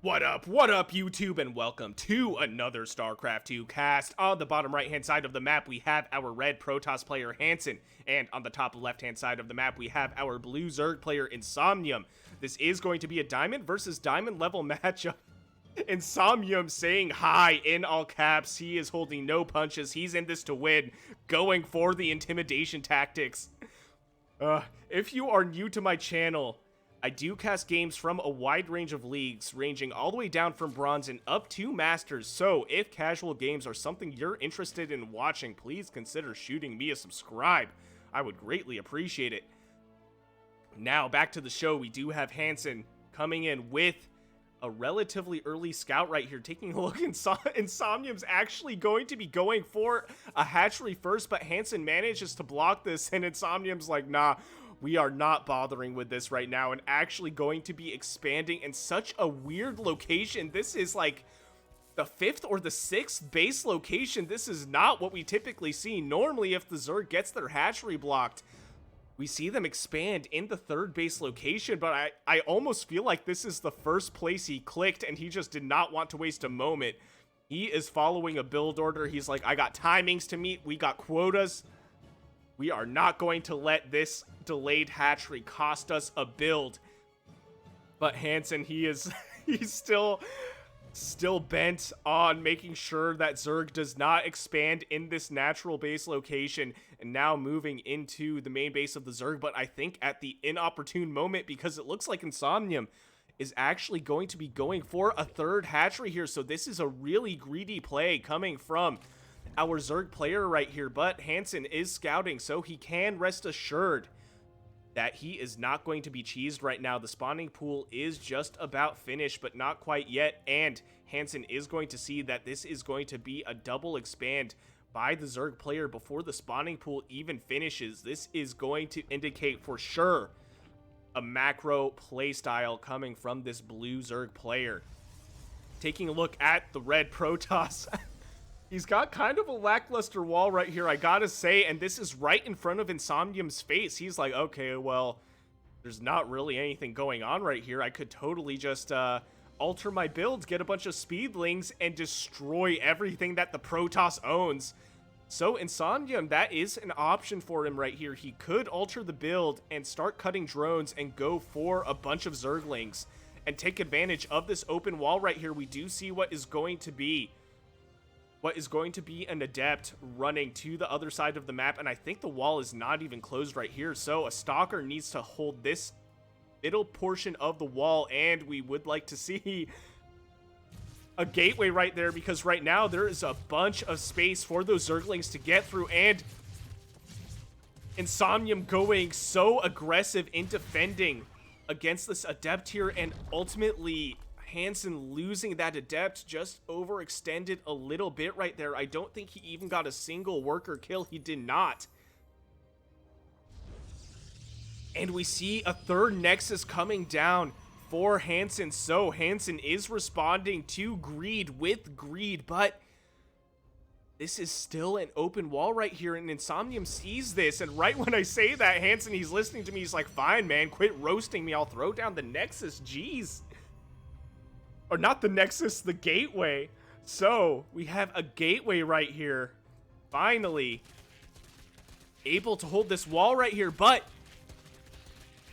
What up, YouTube, and welcome to another StarCraft 2 cast. On the bottom right-hand side of the map, we have our red Protoss player, Hanson, and on the top left-hand side of the map, we have our blue Zerg player, Insomnium. This is going to be a diamond versus diamond level matchup. Insomnium saying hi in all caps. He is holding no punches. He's in this to win, going for the intimidation tactics. If you are new to my channel, I do cast games from a wide range of leagues, ranging all the way down from Bronze and up to Masters, so if casual games are something you're interested in watching, please consider shooting me a subscribe. I would greatly appreciate it. Now, back to the show, we do have Hanson coming in with a relatively early scout right here, taking a look. Insomnium's actually going to be going for a hatchery first, but Hanson manages to block this, and Insomnium's like, nah, we are not bothering with this right now, and actually going to be expanding in such a weird location. This is like the 5th or the 6th base location. This is not what we typically see. Normally, if the Zerg gets their hatchery blocked, we see them expand in the 3rd base location, but I almost feel like this is the first place he clicked, and he just did not want to waste a moment. He is following a build order. He's like, I got timings to meet. We got quotas. We are not going to let this delayed hatchery cost us a build. But Hanson, he's still bent on making sure that Zerg does not expand in this natural base location, and now moving into the main base of the Zerg. But I think at the inopportune moment, because it looks like Insomnium is actually going to be going for a 3rd hatchery here. So this is a really greedy play coming from our Zerg player right here, but Hanson is scouting, so he can rest assured that he is not going to be cheesed right now. The spawning pool is just about finished, but not quite yet, and Hanson is going to see that this is going to be a double expand by the Zerg player before the spawning pool even finishes. This is going to indicate for sure a macro playstyle coming from this blue Zerg player. Taking a look at the red Protoss, he's got kind of a lackluster wall right here, I gotta say, and this is right in front of Insomnium's face. He's like, okay, well, there's not really anything going on right here. I could totally just alter my builds, get a bunch of speedlings, and destroy everything that the Protoss owns. So Insomnium, that is an option for him right here. He could alter the build and start cutting drones and go for a bunch of Zerglings and take advantage of this open wall right here. We do see what is going to be an adept running to the other side of the map, and I think the wall is not even closed right here, so a stalker needs to hold this middle portion of the wall, and we would like to see a gateway right there, because right now there is a bunch of space for those Zerglings to get through, and Insomnium going so aggressive in defending against this adept here, and ultimately Hanson losing that adept just overextended a little bit right there. I don't think he even got a single worker kill. He did not. And we see a 3rd Nexus coming down for Hanson. So Hanson is responding to greed with greed, but this is still an open wall right here, and Insomnium sees this, and right when I say that, Hanson, he's listening to me. He's like, fine, man, quit roasting me. I'll throw down the Nexus. Jeez. Or not the Nexus, the gateway. So we have a gateway right here. Finally able to hold this wall right here, but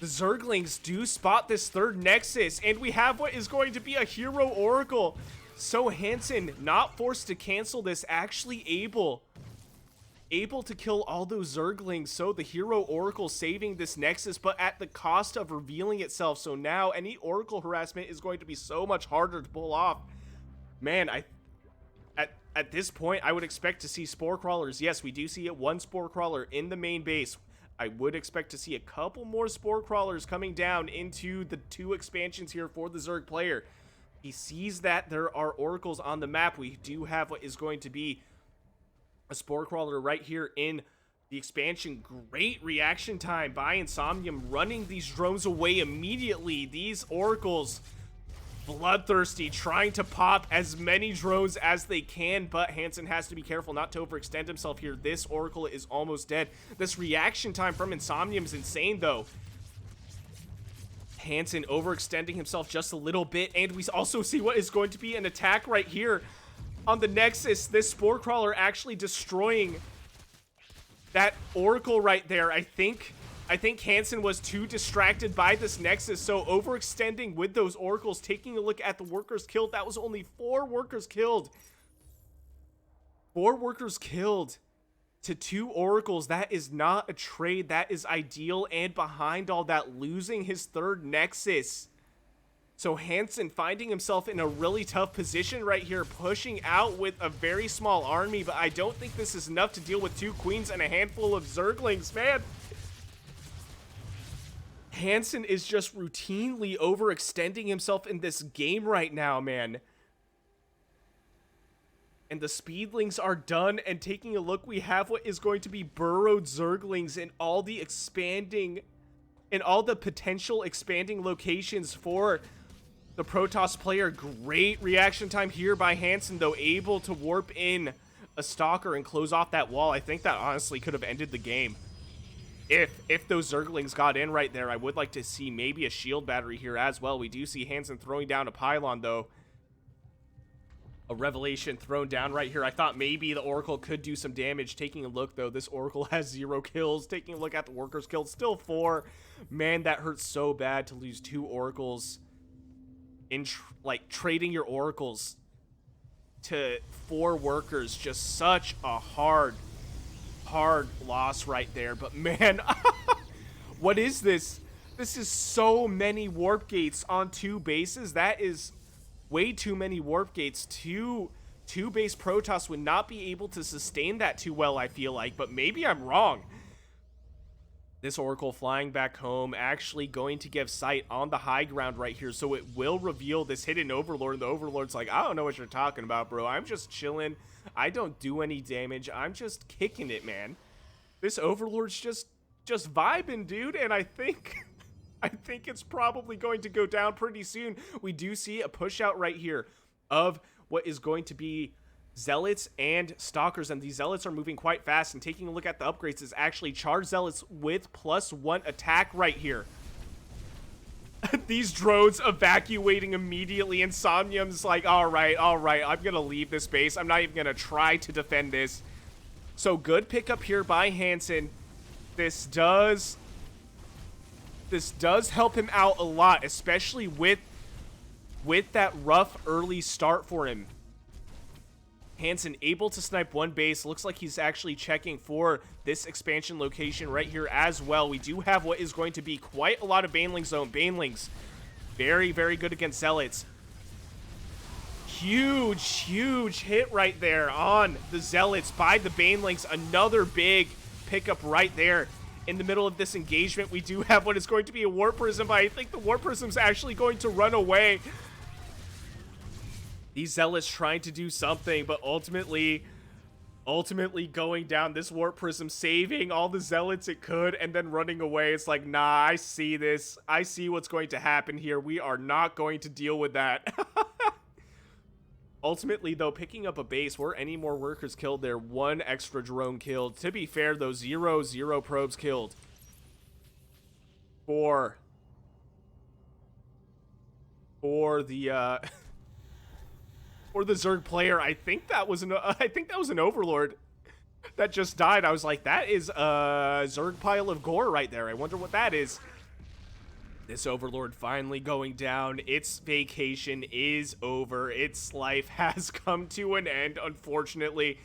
the Zerglings do spot this 3rd Nexus, and we have what is going to be a hero oracle. So Hanson, not forced to cancel this, actually able to kill all those Zerglings. So the hero oracle saving this Nexus, but at the cost of revealing itself. So now any oracle harassment is going to be so much harder to pull off. Man, at this point, I would expect to see spore crawlers. Yes, we do see it, 1 spore crawler in the main base. I would expect to see a couple more spore crawlers coming down into the 2 expansions here for the Zerg player. He sees that there are oracles on the map. We do have what is going to be a spore crawler right here in the expansion. Great reaction time by Insomnium, running these drones away immediately. These oracles, bloodthirsty, trying to pop as many drones as they can, but Hanson has to be careful not to overextend himself here. This oracle is almost dead. This reaction time from Insomnium is insane, though. Hanson overextending himself just a little bit, and we also see what is going to be an attack right here on the Nexus. This Spore Crawler actually destroying that Oracle right there. I think Hanson was too distracted by this Nexus, so overextending with those Oracles. Taking a look at the workers killed, that was only 4 workers killed. 4 workers killed to 2 Oracles. That is not a trade. That is ideal, and behind all that, losing his 3rd Nexus. So Hanson finding himself in a really tough position right here, pushing out with a very small army, but I don't think this is enough to deal with 2 Queens and a handful of Zerglings, man. Hanson is just routinely overextending himself in this game right now, man. And the Speedlings are done, and taking a look, we have what is going to be burrowed Zerglings in all the potential expanding locations for the Protoss player. Great reaction time here by Hanson, though, able to warp in a Stalker and close off that wall. I think that honestly could have ended the game. If those Zerglings got in right there. I would like to see maybe a shield battery here as well. We do see Hanson throwing down a pylon, though. A Revelation thrown down right here. I thought maybe the Oracle could do some damage. Taking a look, though, this Oracle has 0 kills. Taking a look at the workers killed, still 4. Man, that hurts so bad to lose 2 Oracles in trading your Oracles to 4 workers. Just such a hard loss right there. But man, what is this? This is so many warp gates on 2 bases. That is way too many warp gates. Two base Protoss would not be able to sustain that too well, I feel like, but maybe I'm wrong. This Oracle flying back home, actually going to give sight on the high ground right here, so it will reveal this hidden Overlord. And the Overlord's like, I don't know what you're talking about, bro. I'm just chilling. I don't do any damage. I'm just kicking it, man. This Overlord's just vibing, dude, and I think it's probably going to go down pretty soon. We do see a push out right here of what is going to be Zealots and Stalkers, and these Zealots are moving quite fast. And taking a look at the upgrades is actually Charged Zealots with +1 attack right here. These drones evacuating immediately. Insomnium's like, all right, I'm gonna leave this base. I'm not even gonna try to defend this. So good pickup here by Hanson. This does help him out a lot, especially with that rough early start for him. Hanson able to snipe 1 base. Looks like he's actually checking for this expansion location right here as well. We do have what is going to be quite a lot of Banelings, though. Banelings, very, very good against Zealots. Huge hit right there on the Zealots by the Banelings. Another big pickup right there. In the middle of this engagement, we do have what is going to be a Warp Prism, but I think the Warp Prism's actually going to run away. These Zealots trying to do something, but ultimately going down. This Warp Prism saving all the Zealots it could and then running away. It's like, nah, I see this. I see what's going to happen here. We are not going to deal with that. Ultimately, though, picking up a base, were any more workers killed there? 1 extra drone killed. To be fair, though, 0 probes killed. 4 for the for the Zerg player. I think that was an Overlord that just died. I was like, that is a Zerg pile of gore right there. I wonder what that is. This Overlord finally going down. Its vacation is over. Its life has come to an end, unfortunately.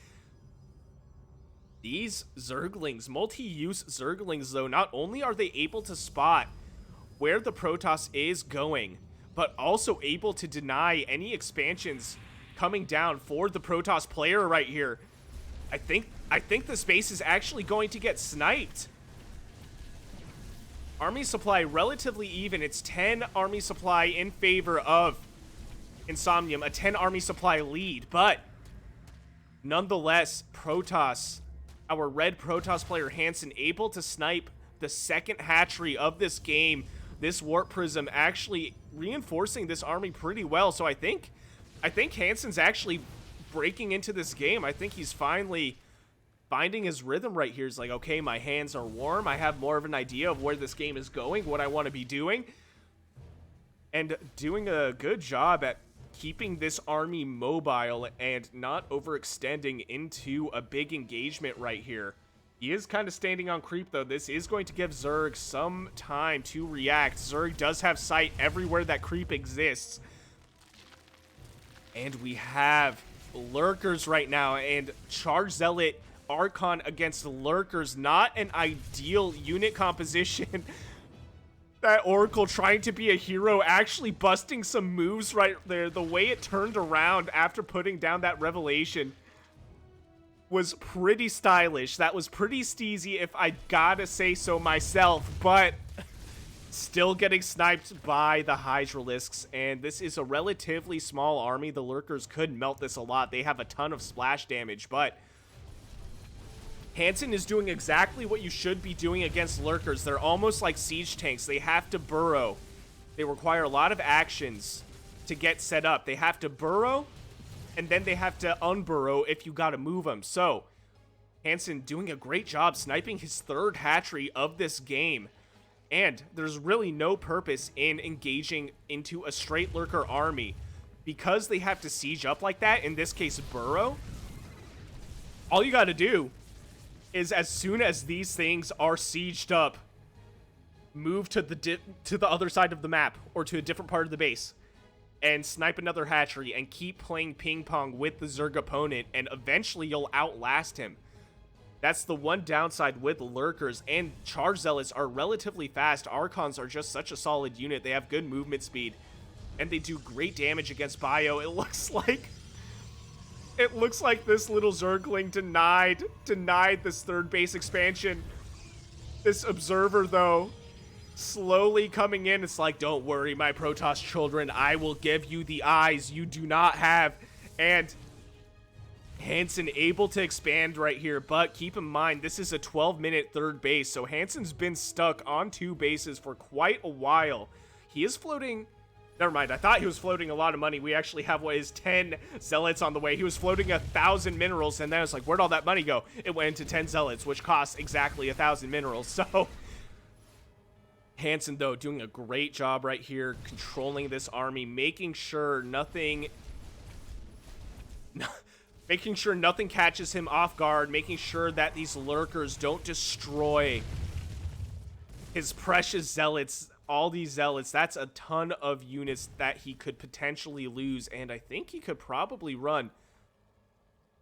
These Zerglings, multi-use Zerglings, though, not only are they able to spot where the Protoss is going, but also able to deny any expansions coming down for the Protoss player right here. I think the space is actually going to get sniped. Army supply relatively even. It's 10 army supply in favor of Insomnium, a 10 army supply lead, but nonetheless, Protoss, our red Protoss player Hanson, able to snipe the second hatchery of this game. This Warp Prism actually reinforcing this army pretty well. So I think Hanson's actually breaking into this game. I think he's finally finding his rhythm right here. He's like, okay, my hands are warm. I have more of an idea of where this game is going, what I want to be doing. and doing a good job at keeping this army mobile and not overextending into a big engagement right here. He is kind of standing on creep, though. This is going to give Zerg some time to react. Zerg does have sight everywhere that creep exists. And we have Lurkers right now, and Charge Zealot Archon against Lurkers. Not an ideal unit composition. That Oracle trying to be a hero, actually busting some moves right there. The way it turned around after putting down that revelation was pretty stylish. That was pretty steezy, if I gotta say so myself, but still getting sniped by the Hydralisks, and this is a relatively small army. The Lurkers could melt this a lot. They have a ton of splash damage, but Hanson is doing exactly what you should be doing against Lurkers. They're almost like siege tanks. They have to burrow. They require a lot of actions to get set up. They have to burrow, and then they have to unburrow if you gotta move them. So, Hanson doing a great job sniping his third hatchery of this game. And there's really no purpose in engaging into a straight Lurker army. Because they have to siege up like that, in this case burrow, all you gotta do is as soon as these things are sieged up, move to the other side of the map or to a different part of the base and snipe another hatchery and keep playing ping pong with the Zerg opponent, and eventually you'll outlast him. That's the one downside with Lurkers, and Charge Zealots are relatively fast. Archons are just such a solid unit. They have good movement speed, and they do great damage against Bio. It looks like this little Zergling denied this third base expansion. This Observer, though, slowly coming in. It's like, don't worry, my Protoss children. I will give you the eyes you do not have. And Hanson able to expand right here, but keep in mind, this is a 12-minute third base, so Hanson's been stuck on 2 bases for quite a while. He is floating... Never mind, I thought he was floating a lot of money. We actually have what is 10 Zealots on the way. He was floating 1,000 minerals, and then I was like, where'd all that money go? It went into 10 Zealots, which costs exactly 1,000 minerals, so... Hanson, though, doing a great job right here, controlling this army, making sure nothing catches him off guard, making sure that these Lurkers don't destroy his precious Zealots. All these Zealots, that's a ton of units that he could potentially lose, and I think he could probably run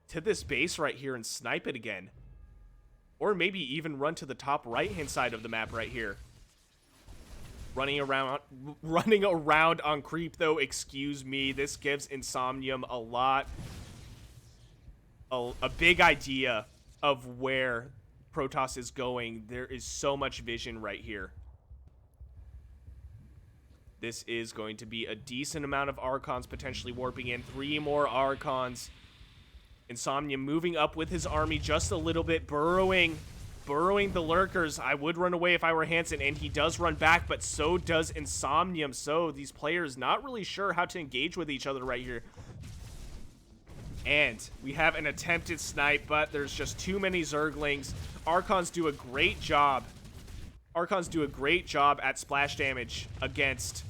to this base right here and snipe it again. Or maybe even run to the top right-hand side of the map right here. Running around on creep, though, excuse me. This gives Insomnium a big idea of where Protoss is going. There is so much vision right here. This is going to be a decent amount of Archons potentially warping in. 3 more Archons. Insomnium moving up with his army just a little bit, burrowing the Lurkers. I would run away if I were Hanson, and he does run back, but so does Insomnium. So these players not really sure how to engage with each other right here. And we have an attempted snipe, but there's just too many Zerglings. Archons do a great job. Archons do a great job at splash damage against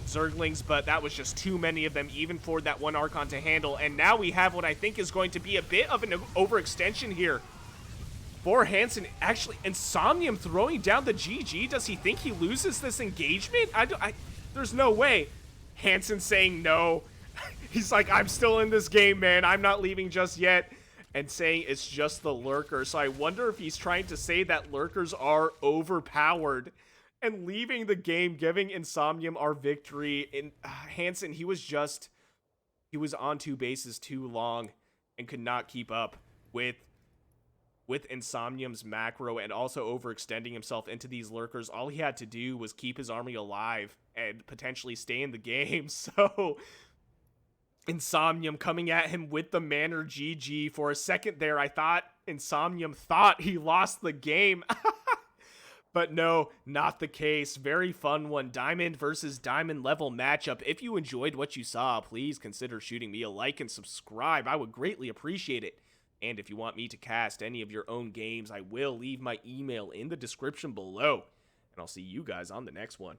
Zerglings, but that was just too many of them, even for that one Archon to handle. And now we have what I think is going to be a bit of an overextension here for Hanson. Actually, Insomnium throwing down the GG. Does he think he loses this engagement? There's no way. Hanson saying no. He's like, I'm still in this game, man. I'm not leaving just yet. And saying it's just the Lurker. So I wonder if he's trying to say that Lurkers are overpowered and leaving the game, giving Insomnium our victory. In Hanson, he was on 2 bases too long and could not keep up with Insomnium's macro and also overextending himself into these Lurkers. All he had to do was keep his army alive and potentially stay in the game. So Insomnium coming at him with the Manor GG. For a second there, I thought Insomnium thought he lost the game. But no, not the case. Very fun one. Diamond versus Diamond level matchup. If you enjoyed what you saw, please consider shooting me a like and subscribe. I would greatly appreciate it. And if you want me to cast any of your own games, I will leave my email in the description below. And I'll see you guys on the next one.